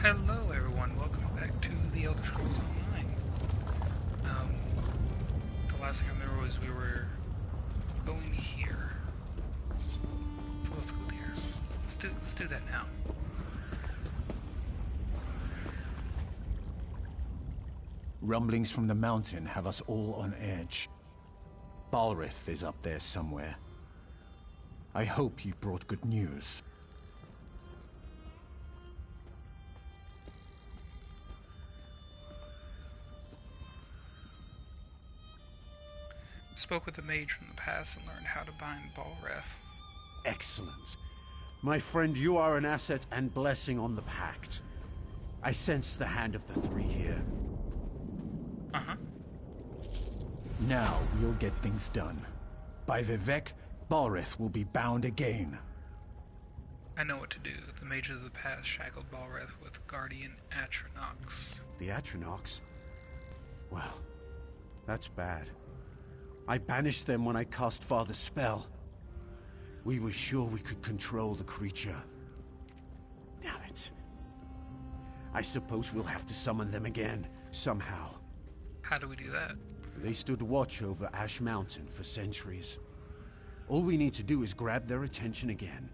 Hello everyone, welcome back to the Elder Scrolls Online. The last thing I remember was we were going here. So let's go here. Let's do that now. Rumblings from the mountain have us all on edge. Balreth is up there somewhere. I hope you brought good news. Spoke with a mage from the past and learned how to bind Balreth. Excellent. My friend, you are an asset and blessing on the Pact. I sense the hand of the three here. Uh-huh. Now we'll get things done. By Vivek, Balreth will be bound again. I know what to do. The mages of the past shackled Balreth with Guardian Atronachs. The Atronachs? Well, that's bad. I banished them when I cast Father's spell. We were sure we could control the creature. Damn it. I suppose we'll have to summon them again, somehow. How do we do that? They stood watch over Ash Mountain for centuries. All we need to do is grab their attention again.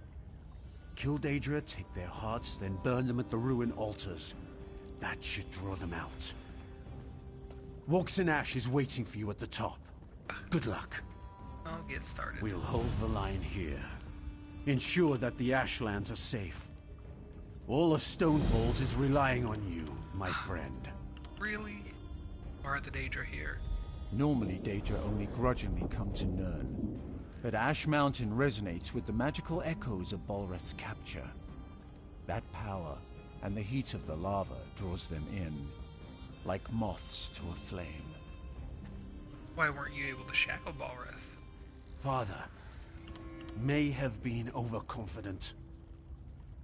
Kill Daedra, take their hearts, then burn them at the ruin altars. That should draw them out. Walks in Ash is waiting for you at the top. Good luck. I'll get started. We'll hold the line here. Ensure that the Ashlands are safe. All of Stonefalls is relying on you, my friend. Really? Why are the Daedra here? Normally Daedra only grudgingly come to Nirn. But Ash Mountain resonates with the magical echoes of Balreth's capture. That power and the heat of the lava draws them in, like moths to a flame. Why weren't you able to shackle Balreth? Father may have been overconfident.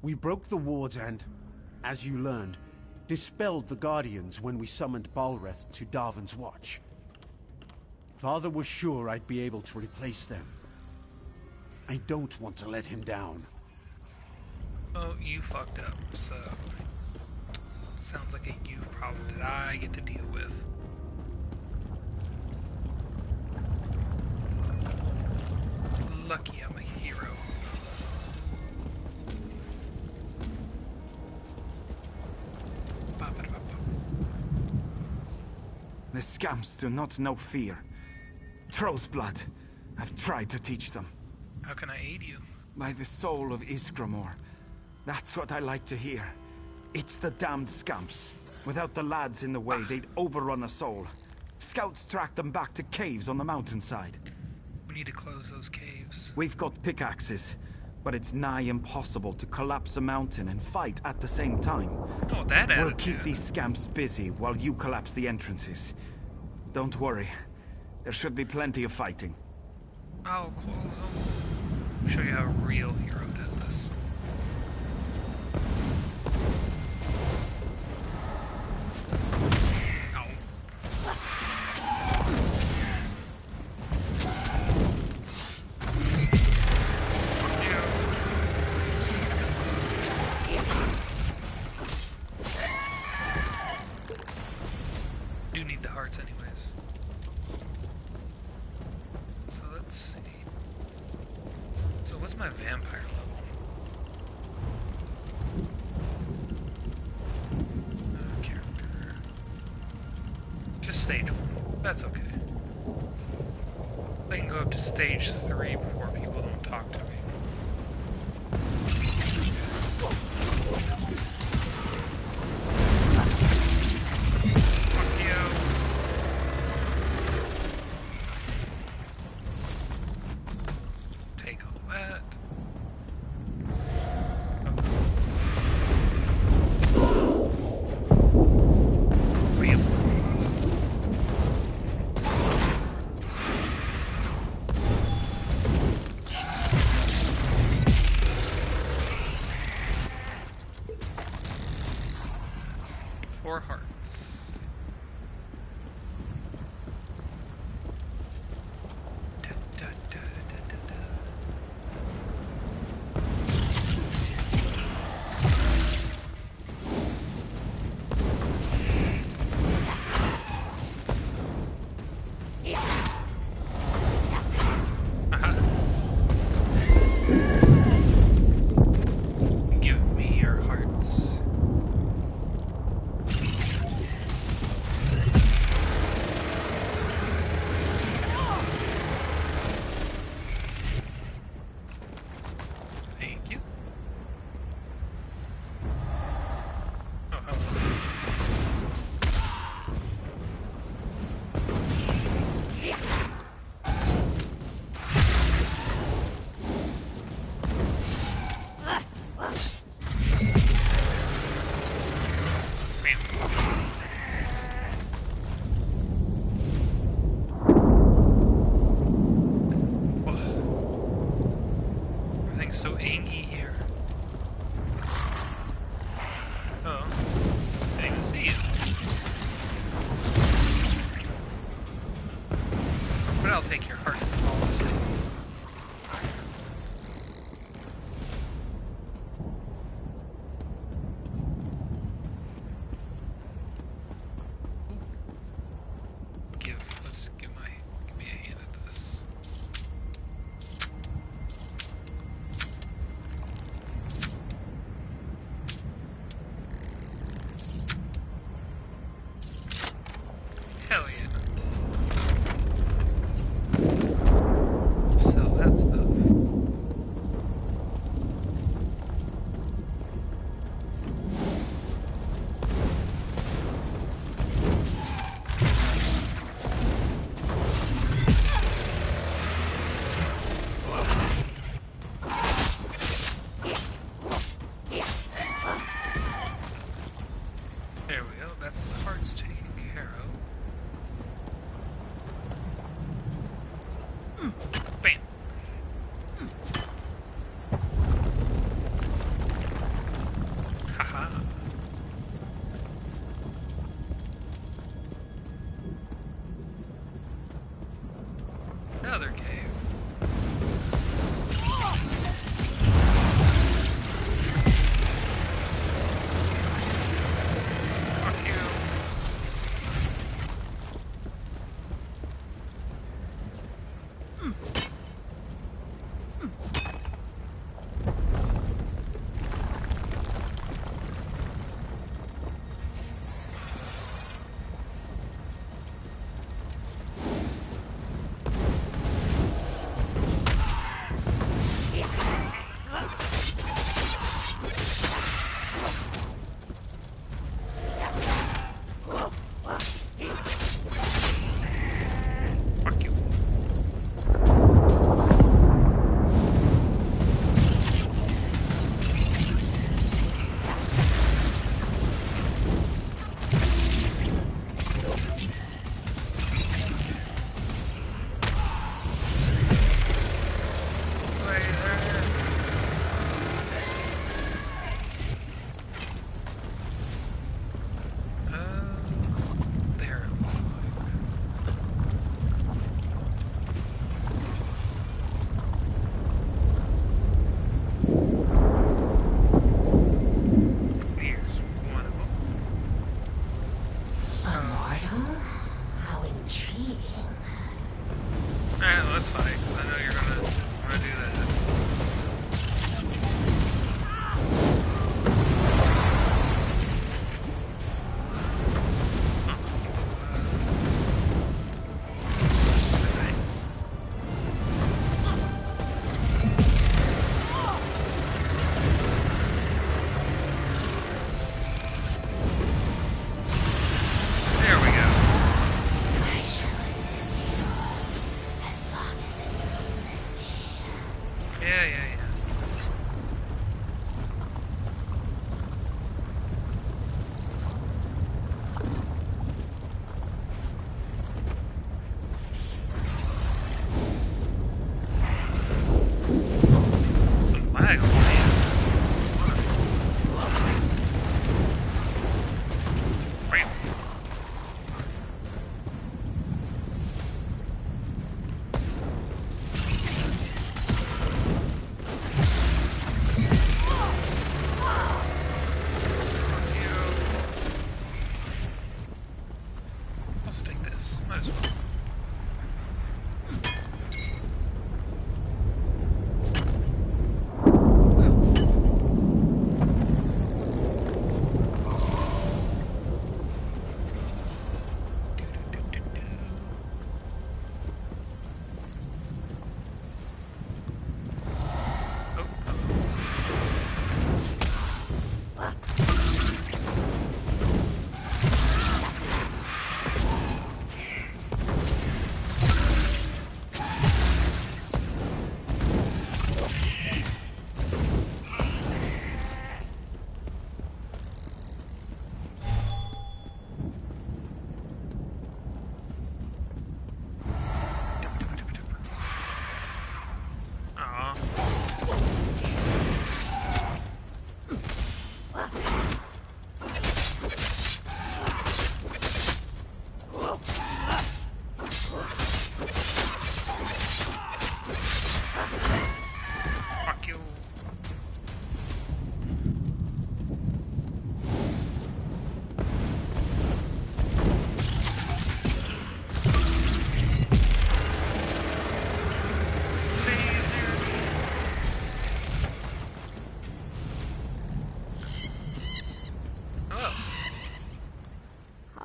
We broke the wards and, as you learned, dispelled the Guardians when we summoned Balreth to Darvin's watch. Father was sure I'd be able to replace them. I don't want to let him down. Oh, you fucked up, so... Sounds like a you problem that I get to deal with. Lucky I'm a hero. The scamps do not know fear. Troll's blood. I've tried to teach them. How can I aid you? By the soul of Iskramor. That's what I like to hear. It's the damned scamps. Without the lads in the way, they'd overrun us all. Scouts tracked them back to caves on the mountainside. We need to close those caves. We've got pickaxes, but it's nigh impossible to collapse a mountain and fight at the same time. Oh, that attitude. We'll keep these scamps busy while you collapse the entrances. Don't worry. There should be plenty of fighting. I'll close them. Show you how a real hero does this. Ow. Do need the hearts anyways. So let's see. So what's my vampire level? Character. Just stage 1. That's okay. I can go up to stage 3 before people don't talk to me. Fuck you. Take all that. Real.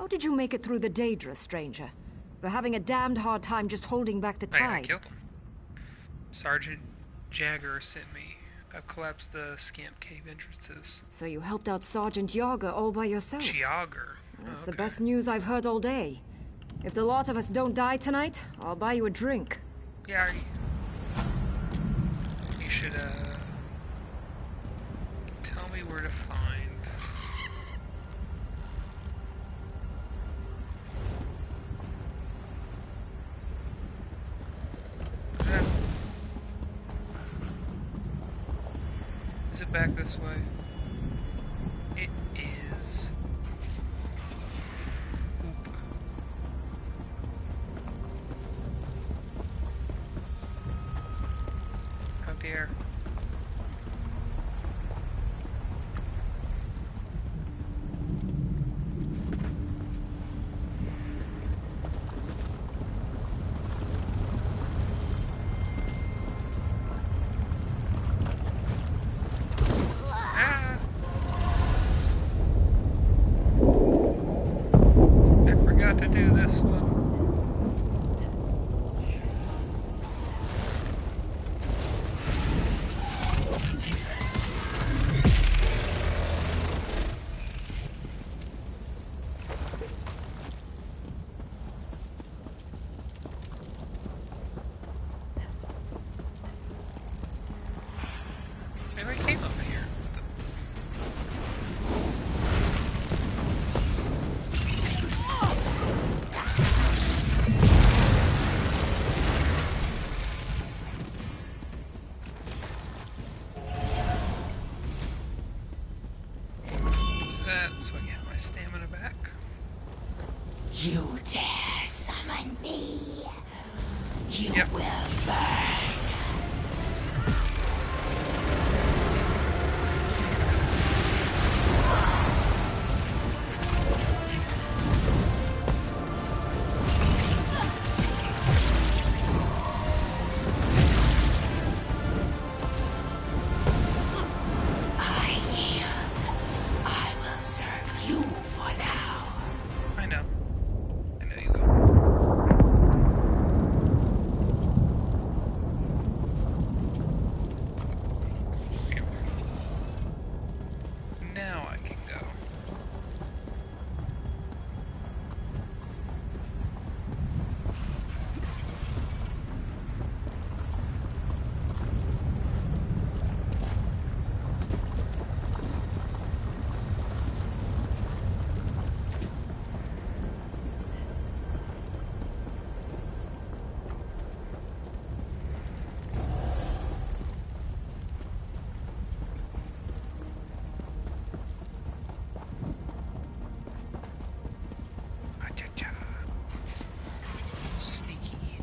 How did you make it through the Daedra, stranger? We're having a damned hard time just holding back the I tide. killed him. Sergeant Jagger sent me. I've collapsed the Scamp Cave entrances. So you helped out Sergeant Yager all by yourself? Jagger? That's Okay. the best news I've heard all day. If the lot of us don't die tonight, I'll buy you a drink. Yeah, you should, tell me where to find... Is it back this way? It is. Oop. Oh dear. Ah! I forgot to do this one. Maybe I came up here. That's so I get my stamina back. You dare summon me? You Yep. will burn. I yield. I will serve you for now. I know. I know you will. Here. Now I can go. Acha-cha. Sneaky.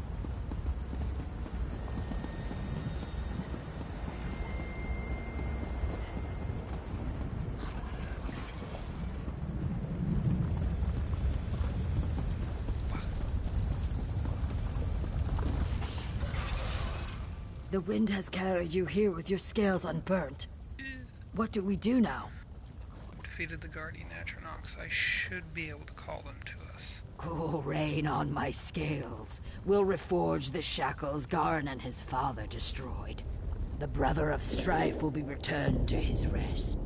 The wind has carried you here with your scales unburnt. What do we do now? Defeated the Guardian Atronachs. I should be able to call them to us. Cool rain on my scales. We'll reforge the shackles Garn and his father destroyed. The Brother of Strife will be returned to his rest.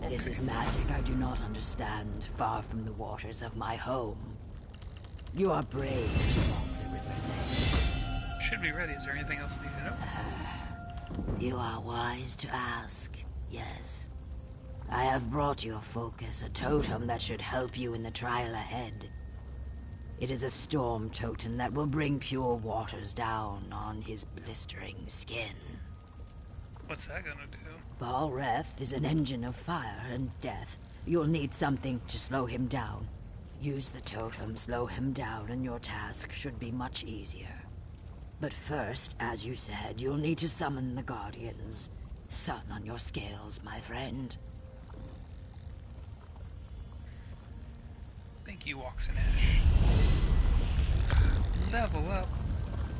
This is magic I do not understand, far from the waters of my home. You are brave to walk the river's edge. Should be ready. Is there anything else I need to know? You are wise to ask, yes. I have brought your focus a totem that should help you in the trial ahead. It is a storm totem that will bring pure waters down on his blistering skin. What's that gonna do? Balreth is an engine of fire and death. You'll need something to slow him down. Use the totem, slow him down, and your task should be much easier. But first, as you said, you'll need to summon the Guardians. Sun on your scales, my friend. Thank you, Walks in Ash. Level up.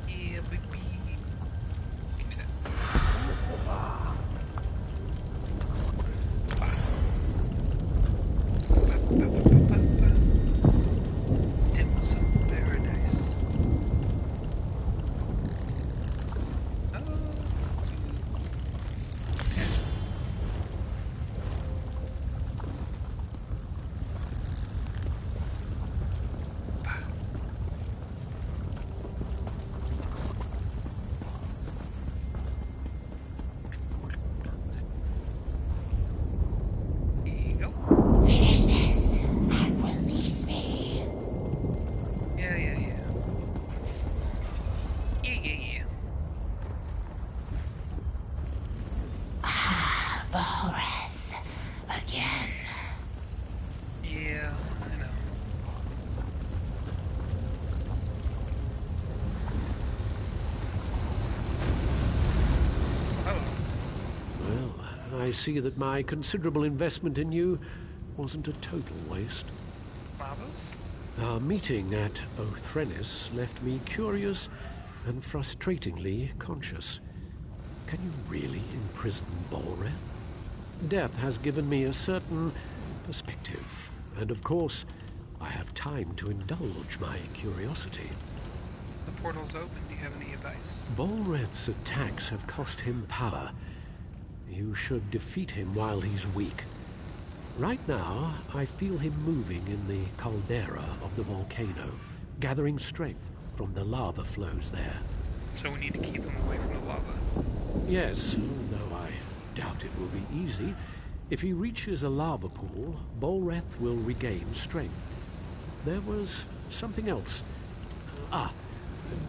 Yeah, baby. Give me that. I see that my considerable investment in you wasn't a total waste. Lavas? Our meeting at Othrenis left me curious and frustratingly conscious. Can you really imprison Balreth? Death has given me a certain perspective, and of course, I have time to indulge my curiosity. The portal's open. Do you have any advice? Balreth's attacks have cost him power. You should defeat him while he's weak. Right now, I feel him moving in the caldera of the volcano, gathering strength from the lava flows there. So we need to keep him away from the lava. Yes, though I doubt it will be easy. If he reaches a lava pool, Balreth will regain strength. There was something else.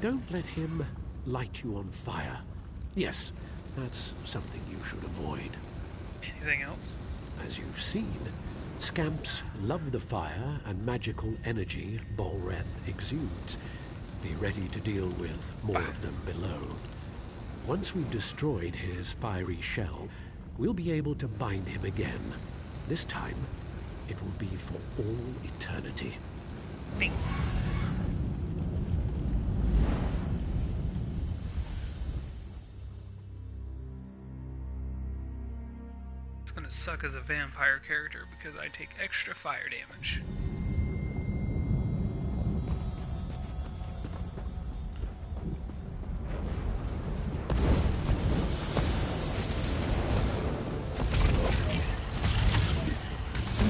Don't let him light you on fire. Yes, that's something you should avoid. Anything else? As you've seen, scamps love the fire and magical energy Balreth exudes. Be ready to deal with more of them below. Once we've destroyed his fiery shell, we'll be able to bind him again. This time, it will be for all eternity. Thanks. It's gonna suck as a vampire character because I take extra fire damage.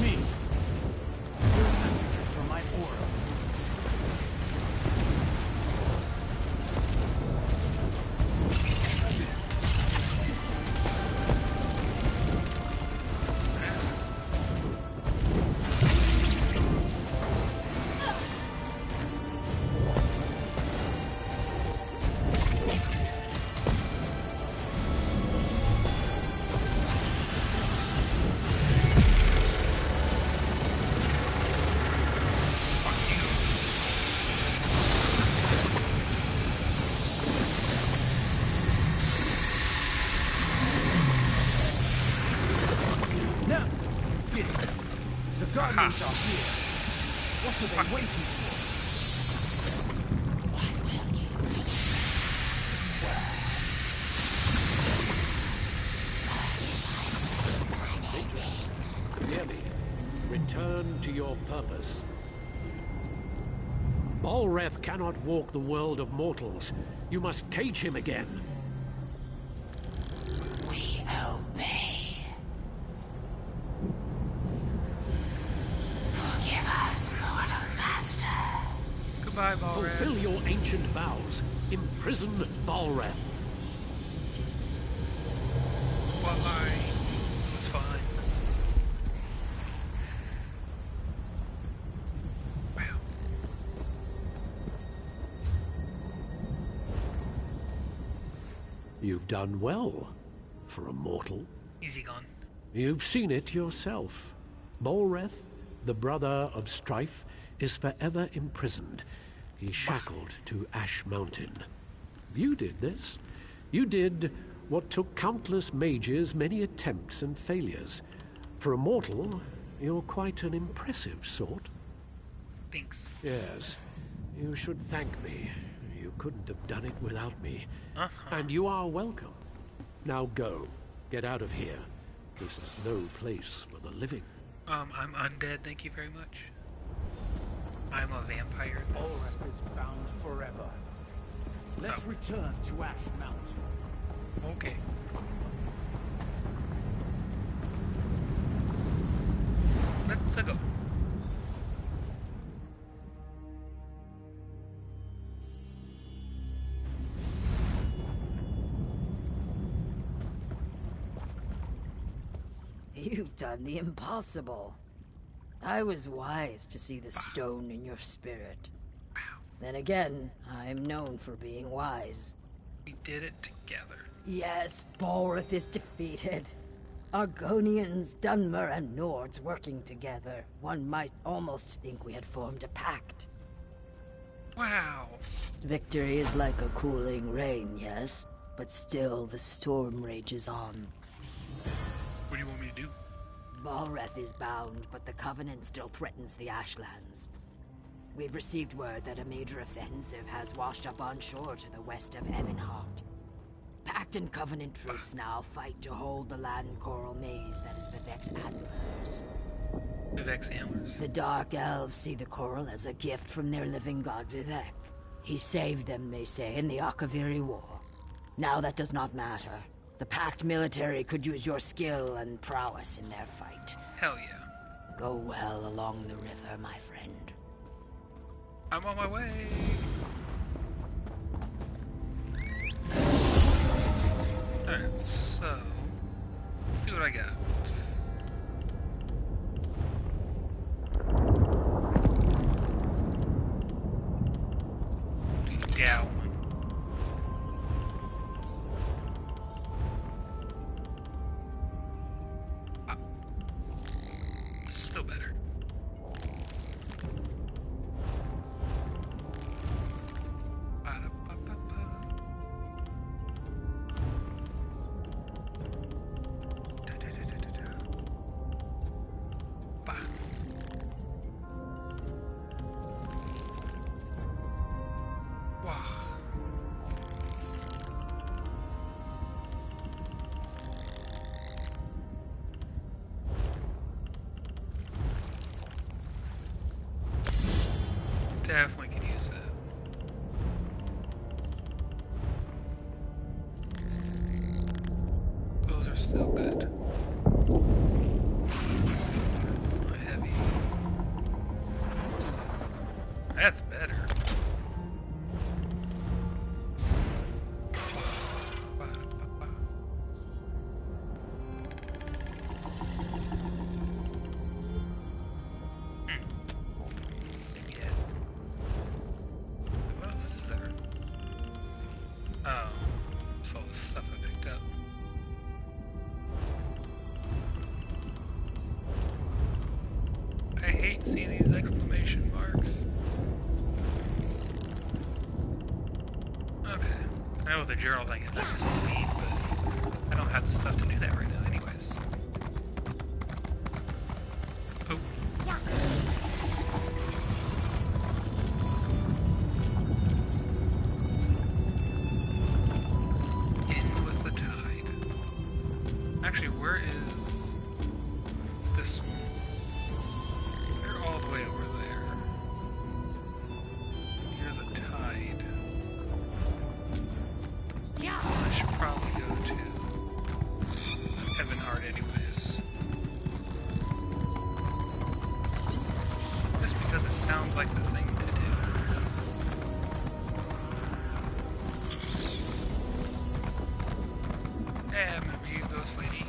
Me. From my aura. Guardians are here. What are they waiting for? What will you do? Hear me. Return to your purpose. Balreth cannot walk the world of mortals. You must cage him again. We obey. Forgive us, mortal master. Goodbye, Balreth. Fulfill your ancient vows. Imprison Balreth. Why? It's fine. Wow. You've done well for a mortal. Easy gone. You've seen it yourself. Balreth, the brother of Strife, is forever imprisoned. He's shackled to Ash Mountain. You did this. You did what took countless mages many attempts and failures. For a mortal, you're quite an impressive sort. Thanks. Yes. You should thank me. You couldn't have done it without me. Uh-huh. And you are welcome. Now go. Get out of here. This is no place for the living. I'm undead, thank you very much. I'm a vampire. Balreth is bound forever. Let's return to Ash Mountain. Okay. Let's go. You've done the impossible. I was wise to see the stone in your spirit. Then again, I'm known for being wise. We did it together. Yes, Balreth is defeated. Argonians, Dunmer, and Nords working together. One might almost think we had formed a pact. Wow. Victory is like a cooling rain, yes? But still, the storm rages on. Balreth is bound, but the Covenant still threatens the Ashlands. We've received word that a major offensive has washed up on shore to the west of Ebonhart. Pact and Covenant troops now fight to hold the land coral maze that is Vivek's antlers. Vivek's antlers? The Dark Elves see the coral as a gift from their living god Vivek. He saved them, they say, in the Akaviri War. Now that does not matter. The Pact military could use your skill and prowess in their fight. Hell yeah. Go well along the river, my friend. I'm on my way. Alright, so let's see what I got. Down. Still better. Definitely could use that. Those are still good. It's not heavy. That's better. See these exclamation marks. Okay. I know what the journal thing is, that's just neat, but I don't have the stuff to do that right now anyways. Oh. In with the tide. Actually, where is this one? All the way over there. Near the tide. Yeah. So I should probably go to Ebonhart anyways. Just because it sounds like the thing to do. Hey, I'm gonna be a ghost lady.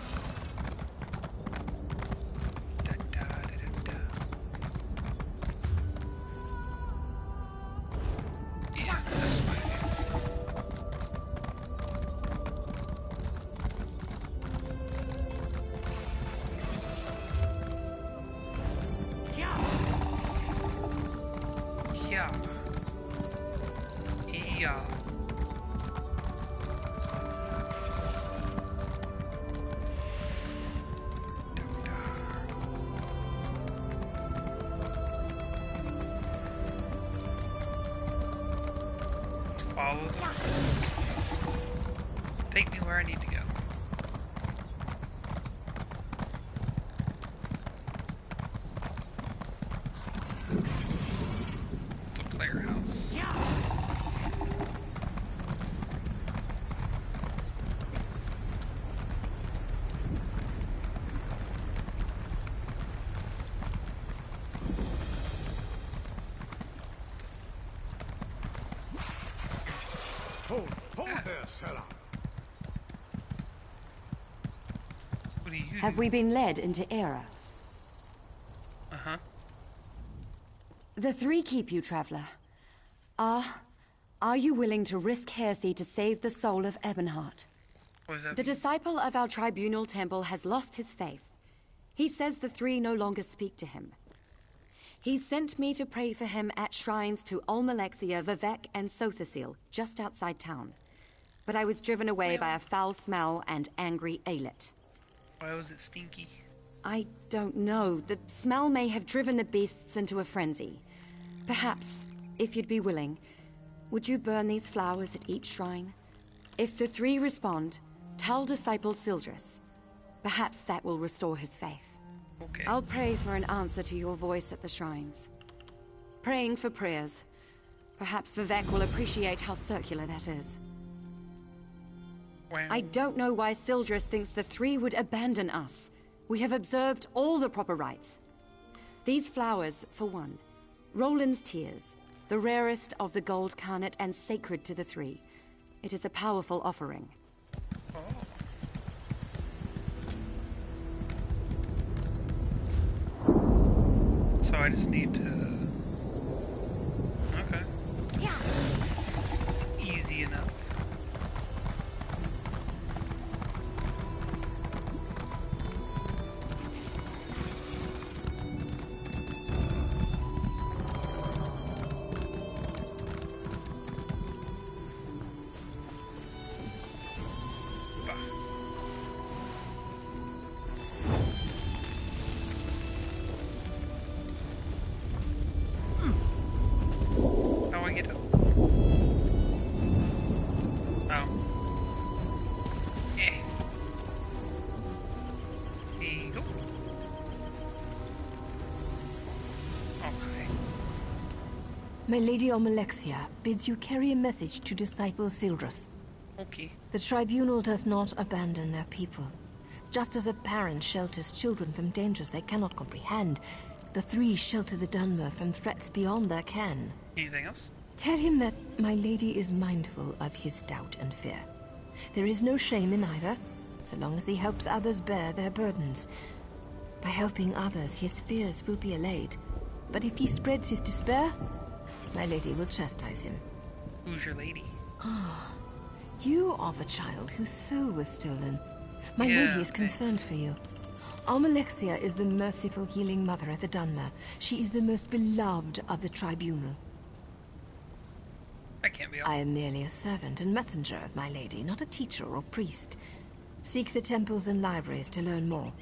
Follow the roads. Take me where I need to go. It's a player house. Yeah. Hold there, Sarah. What are you Have we been led into error? Uh-huh. The three keep you, traveler. Are you willing to risk heresy to save the soul of Ebonhart? What does that The mean? disciple of our tribunal temple has lost his faith. He says the three no longer speak to him. He sent me to pray for him at shrines to Olmalexia, Vivek, and Sothasil, just outside town. But I was driven away by a foul smell and angry Aelith. Why was it stinky? I don't know. The smell may have driven the beasts into a frenzy. Perhaps, if you'd be willing, would you burn these flowers at each shrine? If the three respond, tell disciple Sildris. Perhaps that will restore his faith. Okay. I'll pray for an answer to your voice at the shrines. Praying for prayers. Perhaps Vivek will appreciate how circular that is. Wow. I don't know why Sildris thinks the three would abandon us. We have observed all the proper rites. These flowers, for one. Roland's tears, the rarest of the gold carnet and sacred to the three. It is a powerful offering. Oh. So I just need to... Okay. Yeah. It's easy enough. How I get up? Oh. Eh. There you go. Okay. My Lady Almalexia bids you carry a message to Disciple Sildris. Okay. The Tribunal does not abandon their people. Just as a parent shelters children from dangers they cannot comprehend, the three shelter the Dunmer from threats beyond their ken. Anything else? Tell him that my lady is mindful of his doubt and fear. There is no shame in either, so long as he helps others bear their burdens. By helping others, his fears will be allayed. But if he spreads his despair, my lady will chastise him. Who's your lady? You are the child whose soul was stolen. My Yeah, lady is concerned for you. Almalexia is the merciful healing mother of the Dunmer. She is the most beloved of the Tribunal. I can't be I am merely a servant and messenger of my lady, not a teacher or priest. Seek the temples and libraries to learn more.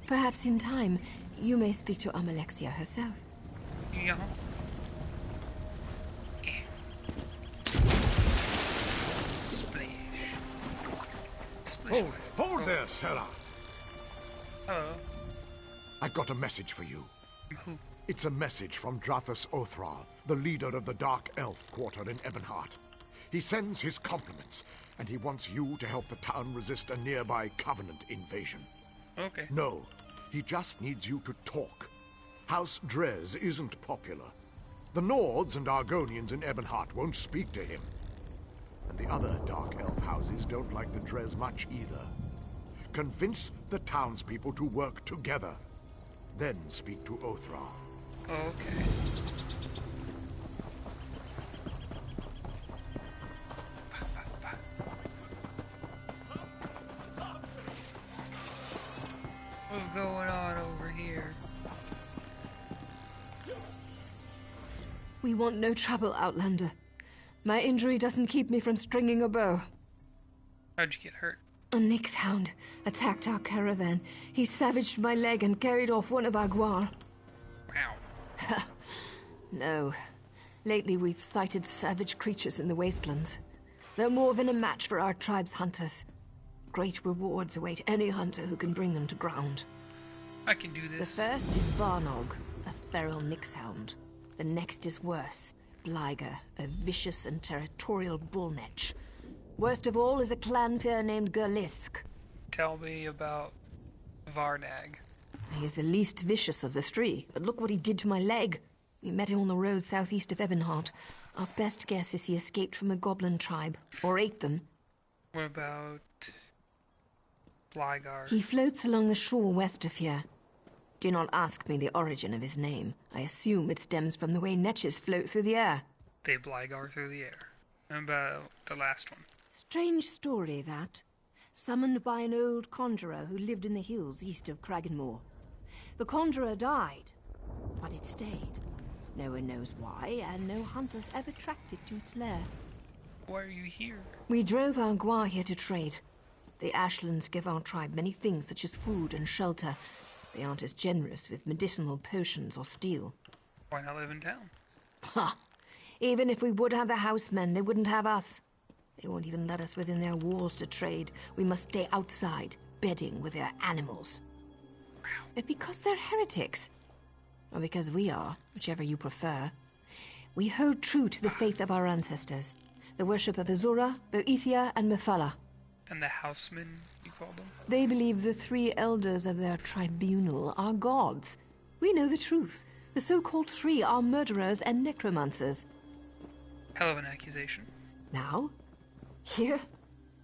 Perhaps in time, you may speak to Almalexia herself. Yeah. Splish. Splish. Hold there, Sarah. Hello. I've got a message for you. Who? It's a message from Drathus Othral, the leader of the Dark Elf Quarter in Ebonhart. He sends his compliments, and he wants you to help the town resist a nearby Covenant invasion. Okay. No, he just needs you to talk. House Drez isn't popular. The Nords and Argonians in Ebonhart won't speak to him. And the other Dark Elf houses don't like the Drez much either. Convince the townspeople to work together. Then speak to Othral. Okay. What's going on over here? We want no trouble, Outlander. My injury doesn't keep me from stringing a bow. How'd you get hurt? A Nyx hound attacked our caravan. He savaged my leg and carried off one of our guar. Wow. No. Lately we've sighted savage creatures in the wastelands. They're more than a match for our tribe's hunters. Great rewards await any hunter who can bring them to ground. I can do The this. first is Varnog, a feral Nyx hound. The next is worse, Bliger, a vicious and territorial bullnetch. Worst of all is a clanfear named Gerlisk. Tell me about Varnag. He's the least vicious of the three, but look what he did to my leg. We met him on the road southeast of Ebonhart. Our best guess is he escaped from a goblin tribe, or ate them. What about Blygar? He floats along the shore west of here. Do not ask me the origin of his name. I assume it stems from the way netches float through the air. They Blygar through the air. And about the last one. Strange story, that. Summoned by an old conjurer who lived in the hills east of Kraganmore. The conjurer died, but it stayed. No one knows why, and no hunters ever tracked it to its lair. Why are you here? We drove our guar here to trade. The Ashlands give our tribe many things such as food and shelter, They aren't as generous with medicinal potions or steel. Why not live in town? Ha! Even if we would have the housemen, they wouldn't have us. They won't even let us within their walls to trade. We must stay outside, bedding with their animals. But because they're heretics, or because we are, whichever you prefer, we hold true to the faith of our ancestors, the worship of Azura, Boethia, and Mephala. And the housemen, you called them? They believe the 3 elders of their tribunal are gods. We know the truth. The so-called 3 are murderers and necromancers. Hell of an accusation. Now? Here?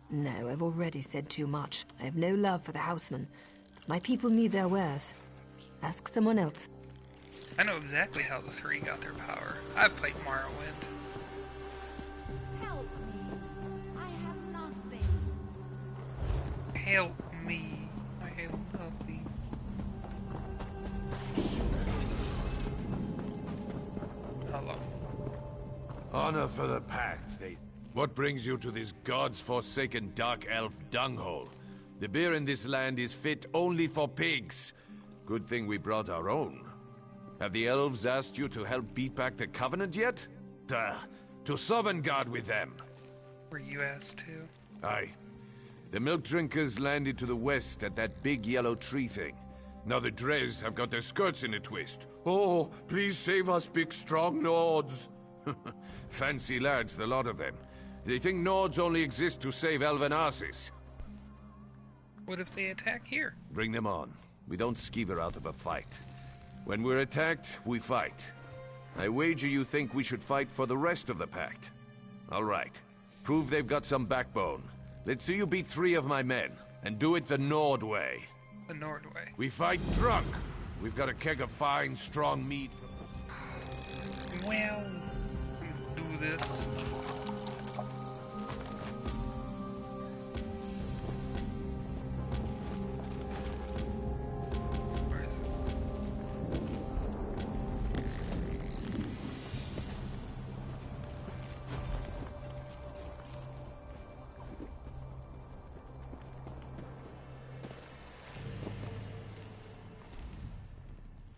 No, I've already said too much. I have no love for the housemen. My people need their wares. Ask someone else. I know exactly how the 3 got their power. I've played Morrowind. Help me. I have nothing. Help me. I have nothing. Hello. Honor for the Pact, What brings you to this gods-forsaken dark elf dunghole? The beer in this land is fit only for pigs. Good thing we brought our own. Have the elves asked you to help beat back the Covenant yet? Duh. To Sovngarde with them. Were you asked to? Aye. The milk drinkers landed to the west at that big yellow tree thing. Now the Dres have got their skirts in a twist. Oh, please save us, big strong Nords. Fancy lads, the lot of them. They think Nords only exist to save elven asses. What if they attack here? Bring them on. We don't skeever out of a fight. When we're attacked, we fight. I wager you think we should fight for the rest of the Pact. All right. Prove they've got some backbone. Let's see you beat 3 of my men, and do it the Nord way. The Nord way. We fight drunk. We've got a keg of fine, strong meat. Well, do this. Where is it?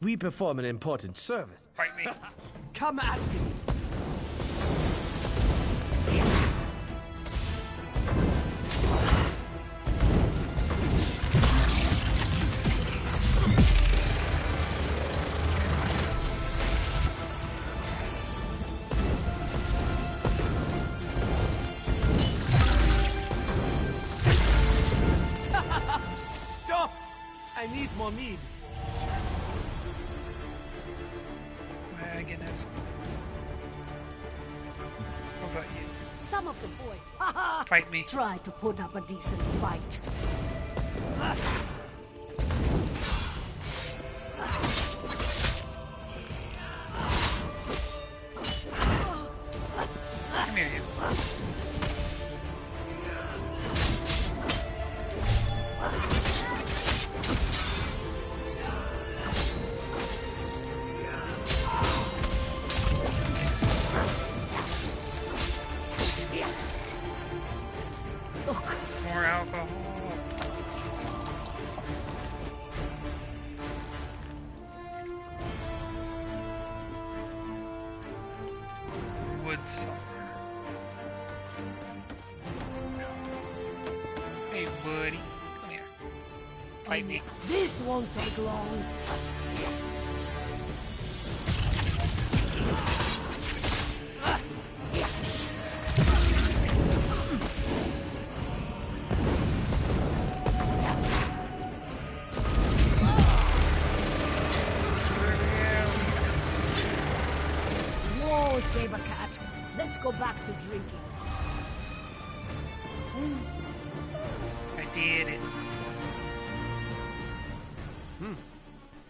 We perform an important service. Fight me. Come at me! Stop! I need more mead. Wagoness. What about you? Some of the boys Fight me. try to put up a decent fight. Come here, you. More alcohol. Wood somewhere. Hey, buddy. Come here. Fight me. This won't take long. Whoa, Sabercat. Let's go back to drinking. I did it.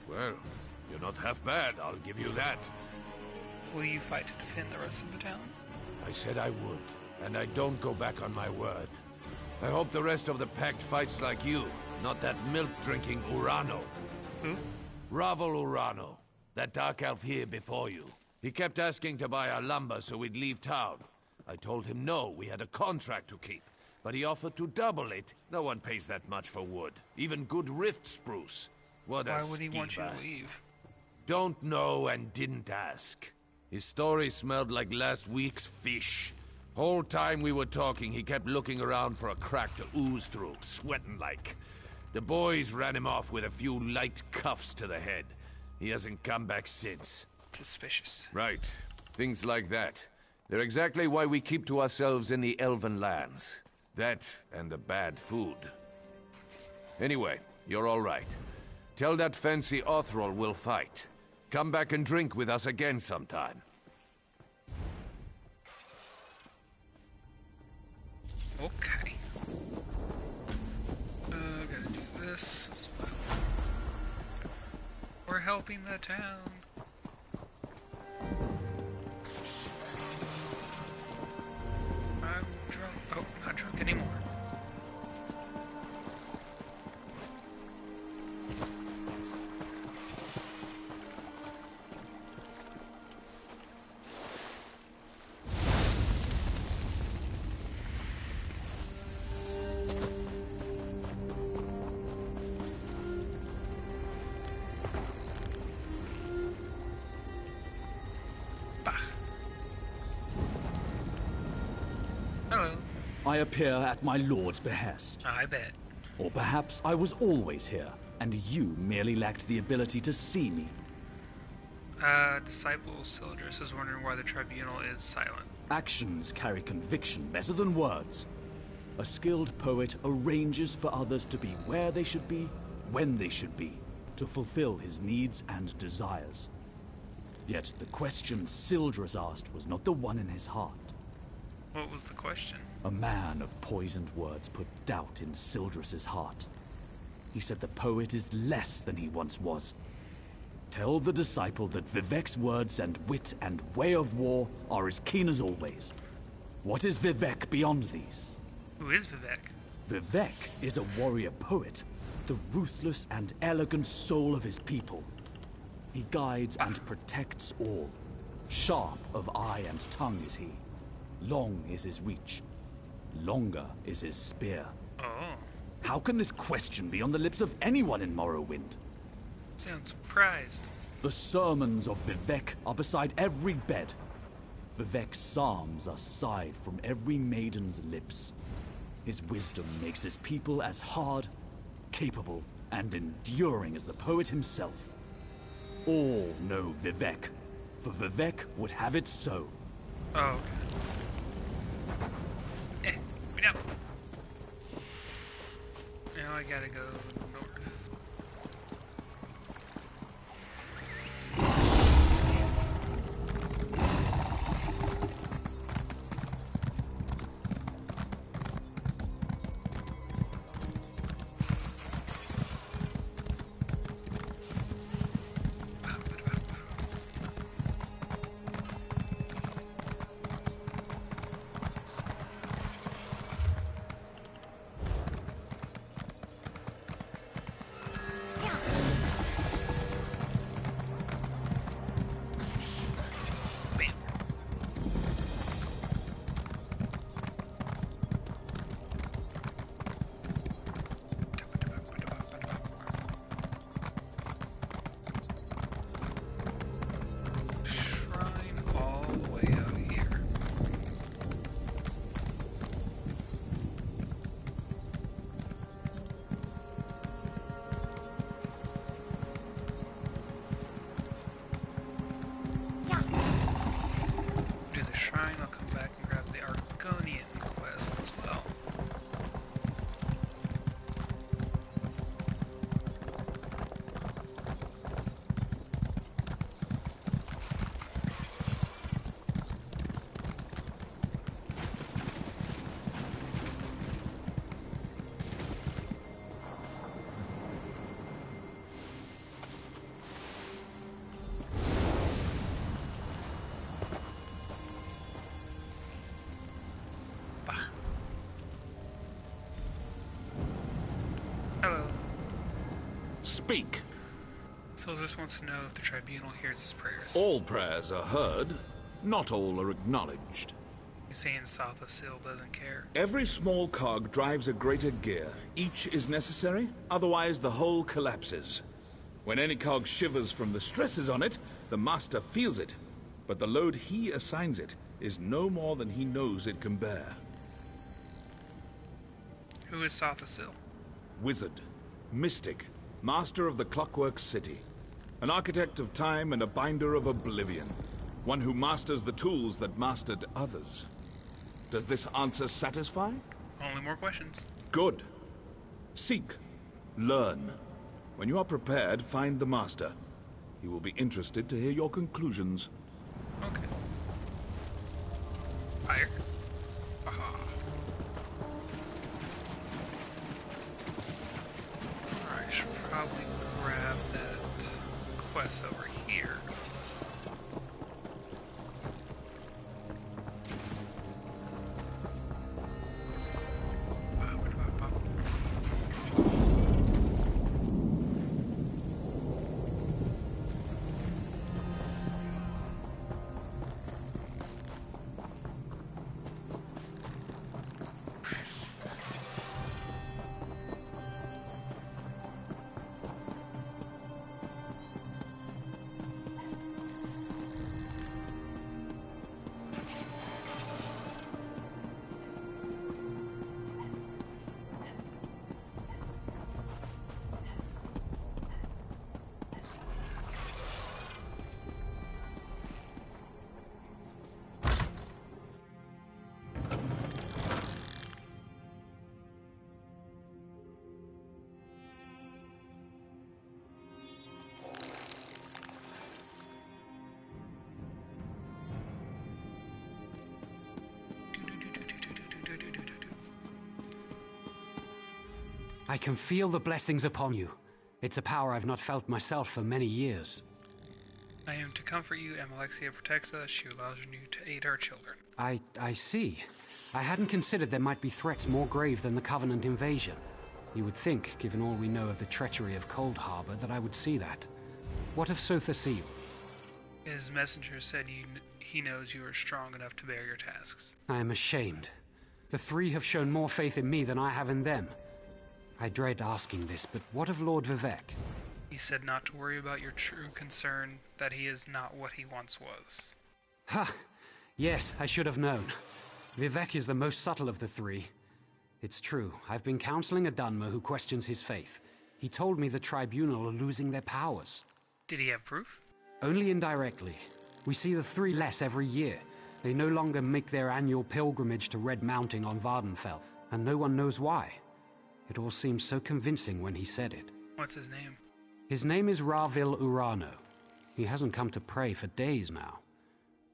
Well, you're not half bad, I'll give you that. Will you fight to defend the rest of the town? I said I would, and I don't go back on my word. I hope the rest of the Pact fights like you, not that milk-drinking Urano. Who? Ravel Urano, that dark elf here before you. He kept asking to buy our lumber so we'd leave town. I told him no, we had a contract to keep. But he offered to double it. No one pays that much for wood, even good rift spruce. What Why a would he want you to schemer. leave? Don't know and didn't ask. His story smelled like last week's fish. Whole time we were talking, he kept looking around for a crack to ooze through, sweating like. The boys ran him off with a few light cuffs to the head. He hasn't come back since. Suspicious. Right. Things like that. They're exactly why we keep to ourselves in the Elven lands. That and the bad food. Anyway, you're all right. Tell that fancy Othrol we'll fight. Come back and drink with us again sometime. Okay. Gotta do this as well. We're helping the town. I'm drunk. Oh, not drunk anymore. Hello. I appear at my lord's behest. I bet. Or perhaps I was always here, and you merely lacked the ability to see me. Disciple Sildris is wondering why the tribunal is silent. Actions carry conviction better than words. A skilled poet arranges for others to be where they should be, when they should be, to fulfill his needs and desires. Yet the question Sildris asked was not the one in his heart. What was the question? A man of poisoned words put doubt in Sildris's heart. He said the poet is less than he once was. Tell the disciple that Vivek's words and wit and way of war are as keen as always. What is Vivek beyond these? Who is Vivek? Vivek is a warrior poet, the ruthless and elegant soul of his people. He guides and protects all. Sharp of eye and tongue is he. Long is his reach. Longer is his spear. Oh. How can this question be on the lips of anyone in Morrowind? Sounds surprised. The sermons of Vivek are beside every bed. Vivek's psalms are sighed from every maiden's lips. His wisdom makes his people as hard, capable, and enduring as the poet himself. All know Vivek, for Vivek would have it so. Oh, okay. Wait up. Now I gotta go north. Speak. Soldiers wants to know if the tribunal hears his prayers. All prayers are heard, not all are acknowledged. You saying Sothasil doesn't care? Every small cog drives a greater gear. Each is necessary, otherwise the whole collapses. When any cog shivers from the stresses on it, the Master feels it. But the load he assigns it is no more than he knows it can bear. Who is Sothasil? Wizard, mystic, master of the Clockwork City. An architect of time and a binder of oblivion. One who masters the tools that mastered others. Does this answer satisfy? Only more questions. Good. Seek. Learn. When you are prepared, find the Master. He will be interested to hear your conclusions. Okay. Fire. Aha. Alright, should probably grab that quest over here. I can feel the blessings upon you. It's a power I've not felt myself for many years. I am to comfort you, and Alexia protects us. She allows you to aid our children. I see. I hadn't considered there might be threats more grave than the Covenant invasion. You would think, given all we know of the treachery of Cold Harbor, that I would see that. What of Sothasil? His messenger said he knows you are strong enough to bear your tasks. I am ashamed. The three have shown more faith in me than I have in them. I dread asking this, but what of Lord Vivek? He said not to worry about your true concern, that he is not what he once was. Ha! Yes, I should have known. Vivek is the most subtle of the three. It's true, I've been counseling a Dunmer who questions his faith. He told me the Tribunal are losing their powers. Did he have proof? Only indirectly. We see the three less every year. They no longer make their annual pilgrimage to Red Mountain on Vardenfell, and no one knows why. It all seemed so convincing when he said it. What's his name? His name is Ravil Urano. He hasn't come to pray for days now.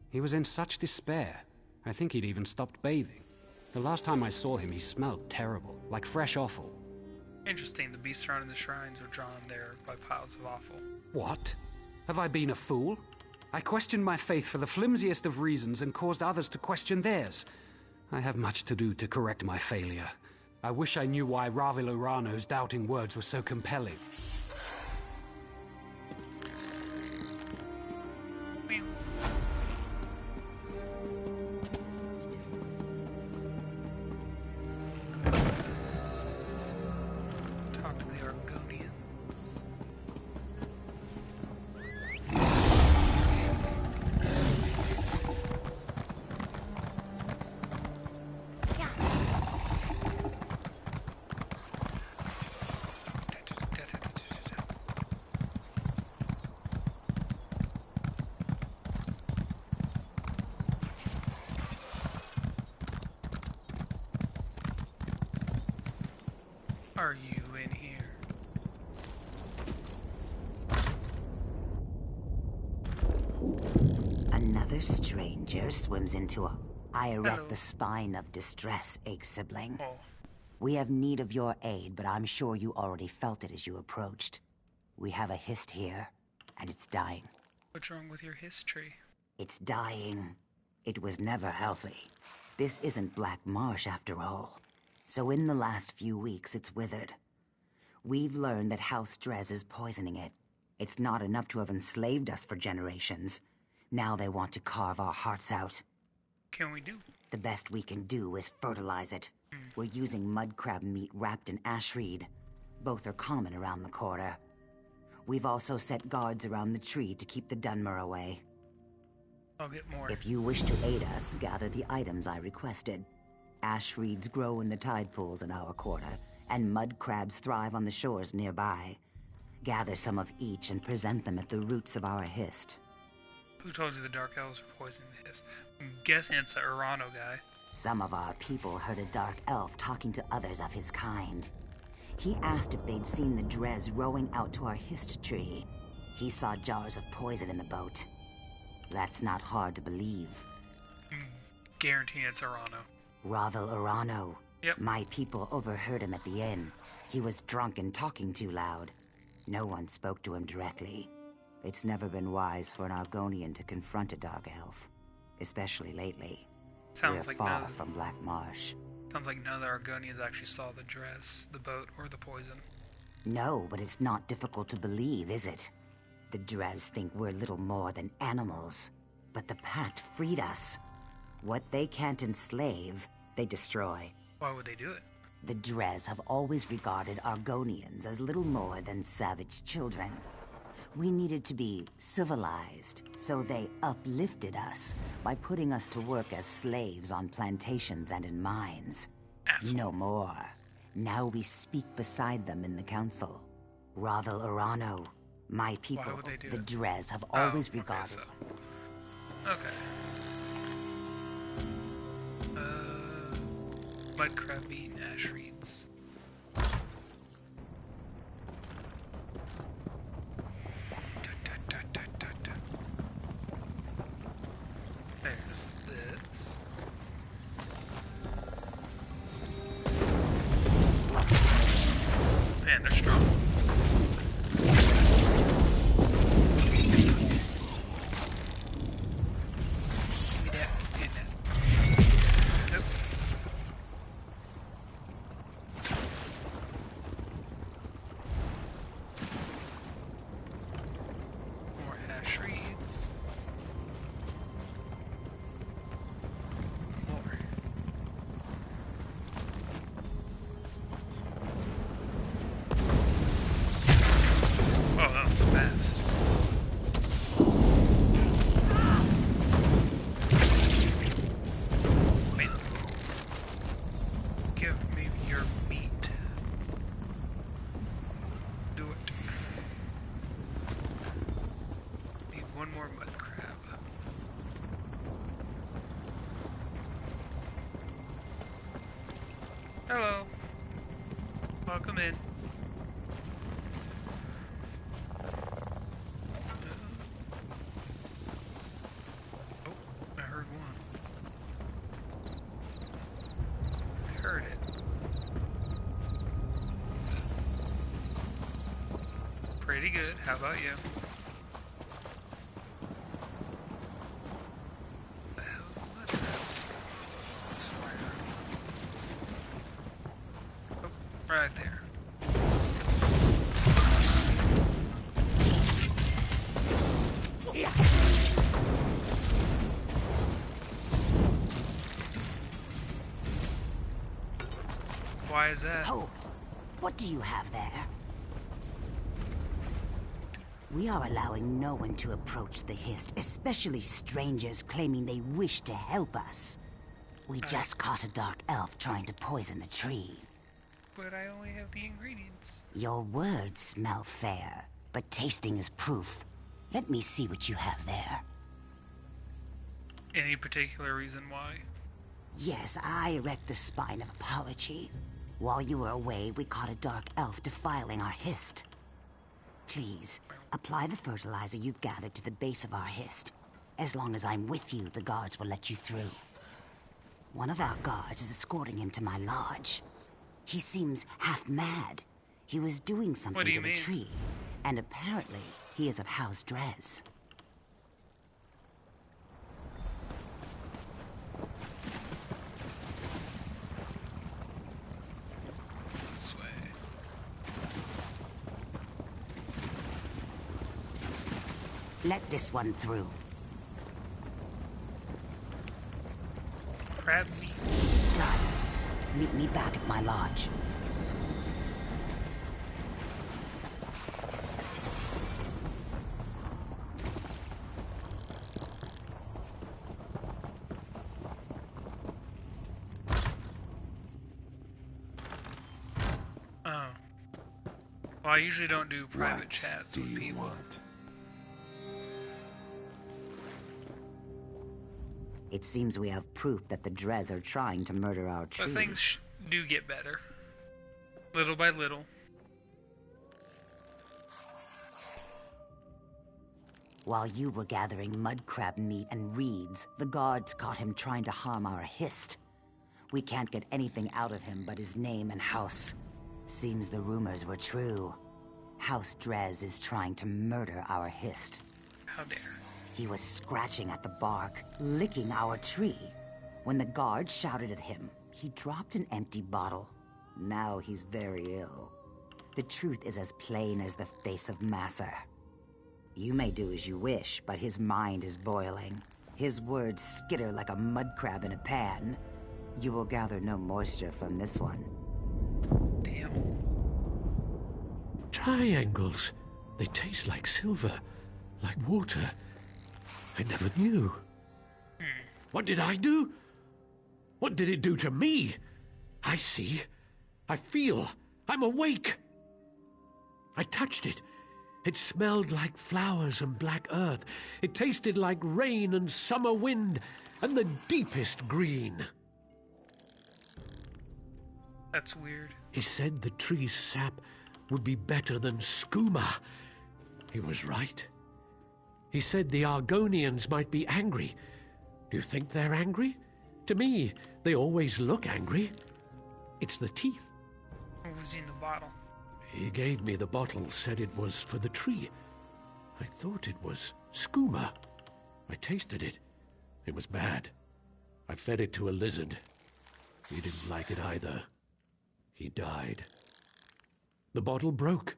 He was in such despair. I think he'd even stopped bathing. The last time I saw him, he smelled terrible, like fresh offal. Interesting, the beasts surrounding the shrines are drawn there by piles of offal. What? Have I been a fool? I questioned my faith for the flimsiest of reasons and caused others to question theirs. I have much to do to correct my failure. I wish I knew why Ravil Urano's doubting words were so compelling. Talk to the Argonians. Are you in here? Another stranger swims into a... I erect the spine of distress, egg sibling. Oh. We have need of your aid, but I'm sure you already felt it as you approached. We have a hist here, and it's dying. What's wrong with your history? It's dying. It was never healthy. This isn't Black Marsh after all. So in the last few weeks, it's withered. We've learned that House Drez is poisoning it. It's not enough to have enslaved us for generations. Now they want to carve our hearts out. Can we do? The best we can do is fertilize it. We're using mud crab meat wrapped in ash reed. Both are common around the quarter. We've also set guards around the tree to keep the Dunmer away. I'll get more. If you wish to aid us, gather the items I requested. Ash reeds grow in the tide pools in our quarter, and mud crabs thrive on the shores nearby. Gather some of each and present them at the roots of our hist. Who told you the Dark Elves are poisoning the hist? I'm guessing it's the Urano guy. Some of our people heard a dark elf talking to others of his kind. He asked if they'd seen the Drez rowing out to our hist tree. He saw jars of poison in the boat. That's not hard to believe. Guarantee it's Urano. Ravel Urano. Yep. My people overheard him at the inn. He was drunk and talking too loud. No one spoke to him directly. It's never been wise for an Argonian to confront a dark elf. Especially lately. Sounds We're like far from Black Marsh. Sounds like none of the Argonians actually saw the dress, the boat, or the poison. No, but it's not difficult to believe, is it? The Drez think we're little more than animals. But the Pact freed us. What they can't enslave, they destroy. Why would they do it? The Drez have always regarded Argonians as little more than savage children. We needed to be civilized, so they uplifted us by putting us to work as slaves on plantations and in mines. Asshole. No more. Now we speak beside them in the council. Ravel Urano, my people, Why would they do the it? Drez have always regarded... Okay. Mud crab meat and ash reeds. There's this. Man, they're strong. Give me that. Give me that. Nope. More hash reeds. More. Oh, that was fast. Wait. Give me your meat. Do it. Need one more mud crab. Hello. Welcome in. Oh, I heard one. I heard it. Pretty good. How about you? The hell's mud crabs? I swear. Oh, right there. Why is that? Hold. What do you have there? We are allowing no one to approach the hist, especially strangers claiming they wish to help us. We just caught a dark elf trying to poison the tree. But I only have the ingredients. Your words smell fair, but tasting is proof. Let me see what you have there. Any particular reason why? Yes, I erect the spine of apology. While you were away, we caught a dark elf defiling our hist. Please, apply the fertilizer you've gathered to the base of our hist. As long as I'm with you, the guards will let you through. One of our guards is escorting him to my lodge. He seems half mad. He was doing something to the tree, and apparently he is of House Drez. This way. Let this one through. Crab meat. Done. Meet me back at my lodge. Well, I usually don't do private What chats do with you people. want? It seems we have proof that the Dres are trying to murder our But tree. things do get better. Little by little. While you were gathering mudcrab meat and reeds, the guards caught him trying to harm our Hist. We can't get anything out of him but his name and house. Seems the rumors were true. House Dres is trying to murder our Hist. How dare. He was scratching at the bark, licking our tree. When the guard shouted at him, he dropped an empty bottle. Now he's very ill. The truth is as plain as the face of Masser. You may do as you wish, but his mind is boiling. His words skitter like a mud crab in a pan. You will gather no moisture from this one. Damn. Triangles. They taste like silver, like water. I never knew. What did I do? What did it do to me? I see. I feel. I'm awake. I touched it. It smelled like flowers and black earth. It tasted like rain and summer wind and the deepest green. That's weird. He said the tree's sap would be better than skooma. He was right. He said the Argonians might be angry. Do you think they're angry? To me, they always look angry. It's the teeth. What was in the bottle? He gave me the bottle, said it was for the tree. I thought it was skooma. I tasted it. It was bad. I fed it to a lizard. He didn't like it either. He died. The bottle broke.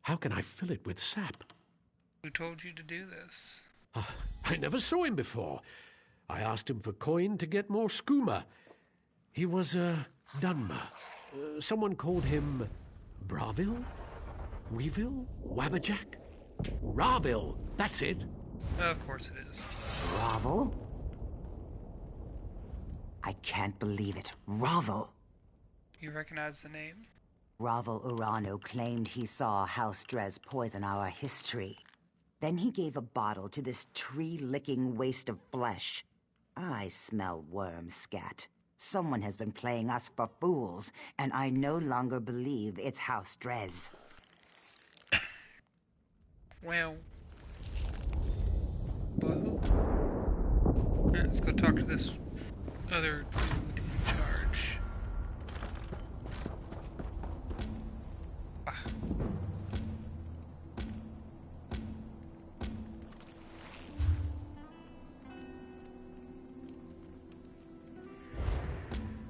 How can I fill it with sap? Who told you to do this? I never saw him before. I asked him for coin to get more skooma. He was a Dunmer. Someone called him Bravil? Weevil? Wabberjack? Ravil, that's it. Of course it is. Ravel? I can't believe it. Ravel! You recognize the name? Ravel Urano claimed he saw House Dres poison our history. Then he gave a bottle to this tree-licking waste of flesh. I smell worm scat. Someone has been playing us for fools, and I no longer believe it's House Dres. Well. But who? Alright, let's go talk to this other dude in charge.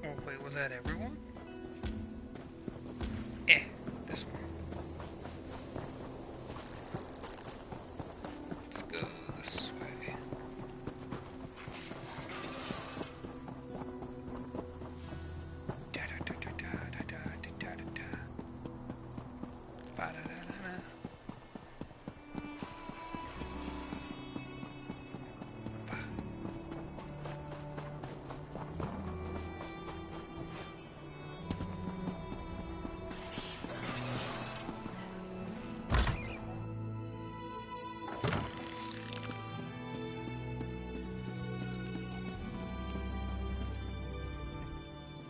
Oh, wait, was that everyone? This one. Let's go this way.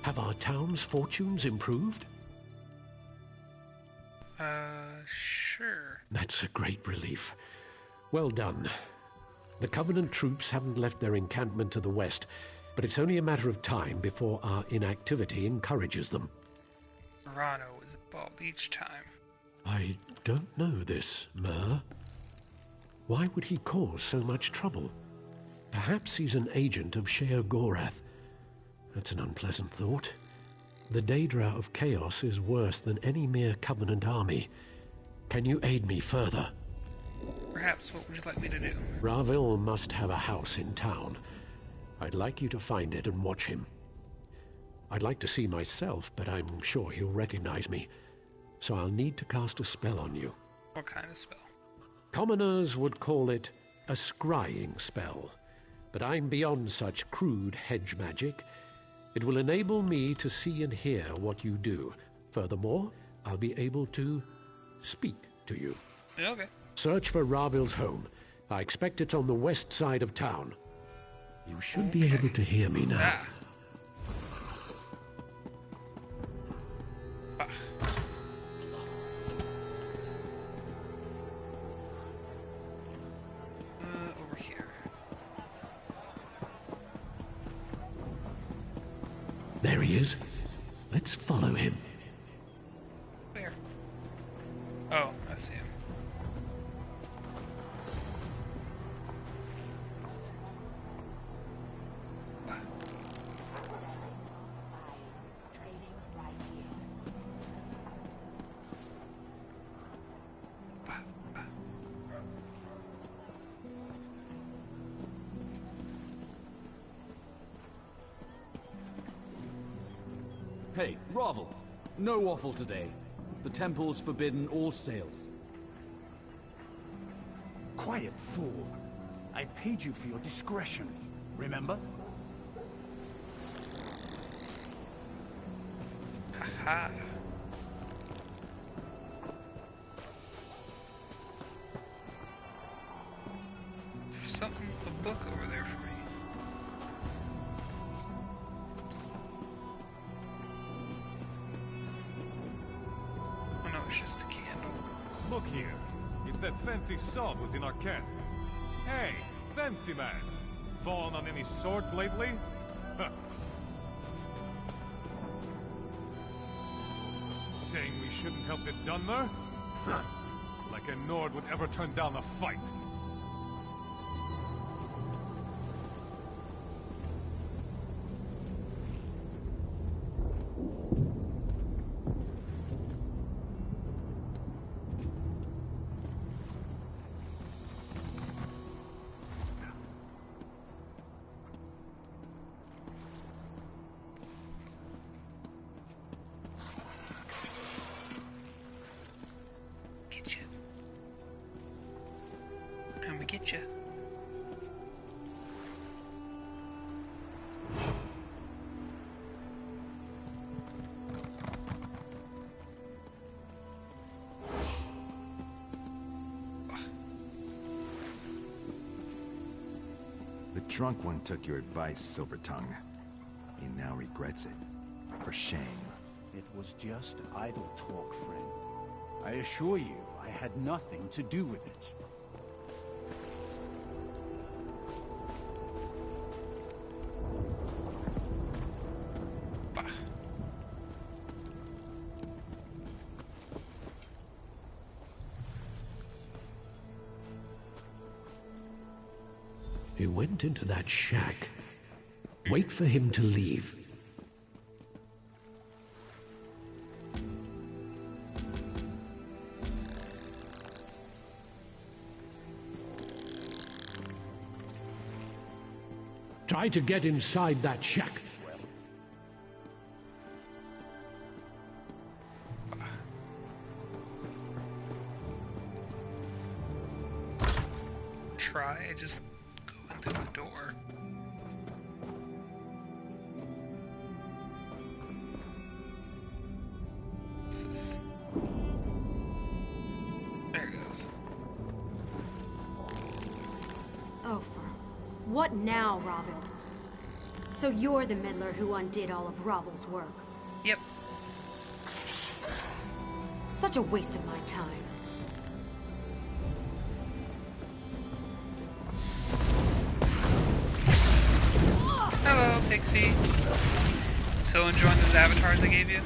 Have our town's fortunes improved? Sure. That's a great relief. Well done. The Covenant troops haven't left their encampment to the west, but it's only a matter of time before our inactivity encourages them. Morano is involved each time. I don't know this, Mer. Why would he cause so much trouble? Perhaps he's an agent of Sheogorath. That's an unpleasant thought. The Daedra of Chaos is worse than any mere Covenant army. Can you aid me further? Perhaps. What would you like me to do? Ravil must have a house in town. I'd like you to find it and watch him. I'd like to see myself, but I'm sure he'll recognize me. So I'll need to cast a spell on you. What kind of spell? Commoners would call it a scrying spell, but I'm beyond such crude hedge magic. It will enable me to see and hear what you do. Furthermore, I'll be able to speak to you. Okay. Search for Ravil's home. I expect it's on the west side of town. You should be able to hear me now. Ah. Over here. There he is. Let's follow him. Where? Oh, I see him. Hey, Ravel! No offal today. The temple's forbidden all sales. Quiet, fool. I paid you for your discretion, remember? Haha. There's something, a book over there for you. Oh no, it's just a candle. Look here. It's that fancy sword was in our camp. Hey, fancy man. Fallen on any swords lately? Huh. Saying we shouldn't help the Dunmer? Huh. Like a Nord would ever turn down a fight. Get you. The drunk one took your advice, Silvertongue. He now regrets it. For shame. It was just idle talk, friend. I assure you, I had nothing to do with it. He went into that shack. Wait for him to leave. Try to get inside that shack. Try, just go in through the door. What's this? There it goes. Oh, what now, Ravel? So you're the meddler who undid all of Ravel's work? Yep. Such a waste of my time. Hello, Pixie. So enjoying those avatars I gave you?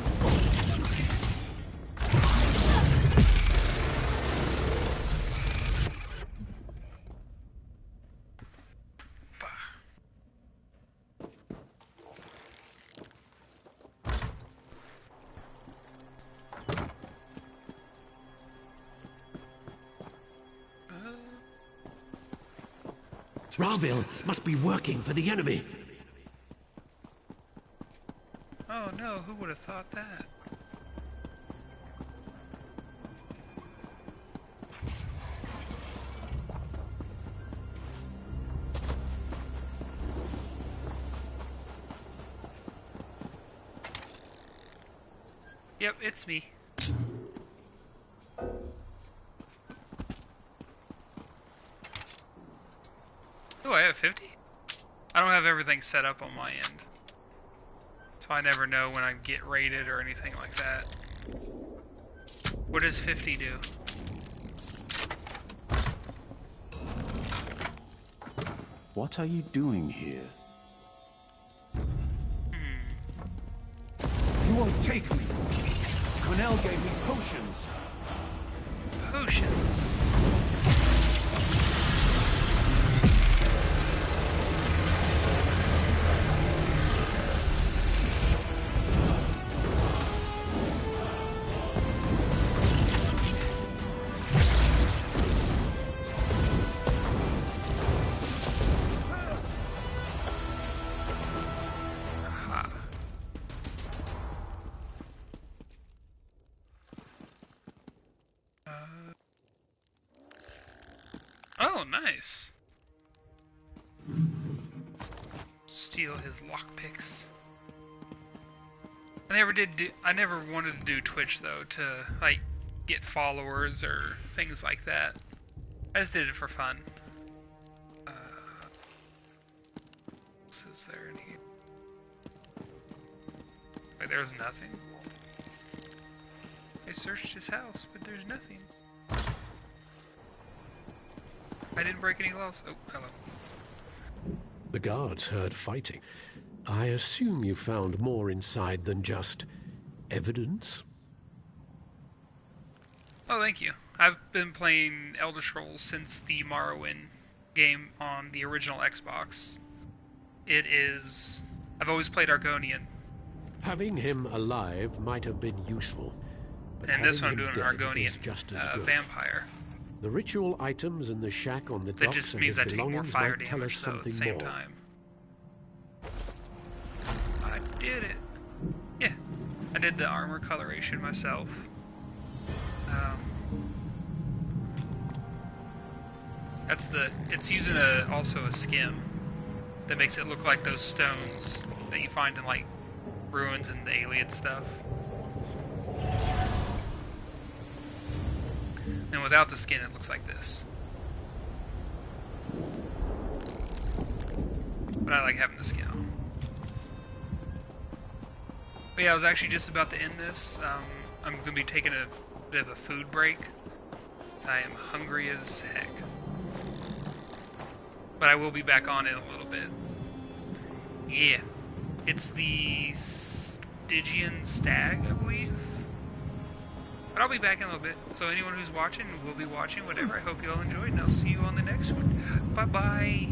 Ravel must be working for the enemy. Oh no, who would have thought that? Yep, it's me. Oh, I have 50? I don't have everything set up on my end. So I never know when I get raided or anything like that. What does 50 do? What are you doing here? You won't take me. Cornell gave me potions. Potions? Oh, nice. Steal his lockpicks. I never wanted to do Twitch though, to like get followers or things like that. I just did it for fun. What is there in here? Wait, there's nothing. I searched his house, but there's nothing. I didn't break any laws. Oh, hello. The guards heard fighting. I assume you found more inside than just evidence? Oh, thank you. I've been playing Elder Scrolls since the Morrowind game on the original Xbox. I've always played Argonian. Having him alive might have been useful. But And this one I'm having doing him an dead is Argonian just as good. vampire. The ritual items in the shack on the That docks just and means his I take more belongings fire might tell us damage though at the something same more. time. I did it. Yeah. I did the armor coloration myself. It's using also a skim that makes it look like those stones that you find in like ruins and the alien stuff. And without the skin, it looks like this. But I like having the skin on. But yeah, I was actually just about to end this. I'm going to be taking a bit of a food break. I am hungry as heck. But I will be back on in a little bit. Yeah. It's the Stygian Stag, I believe. But I'll be back in a little bit. So anyone who's watching will be watching, whatever. I hope you all enjoyed, and I'll see you on the next one. Bye-bye.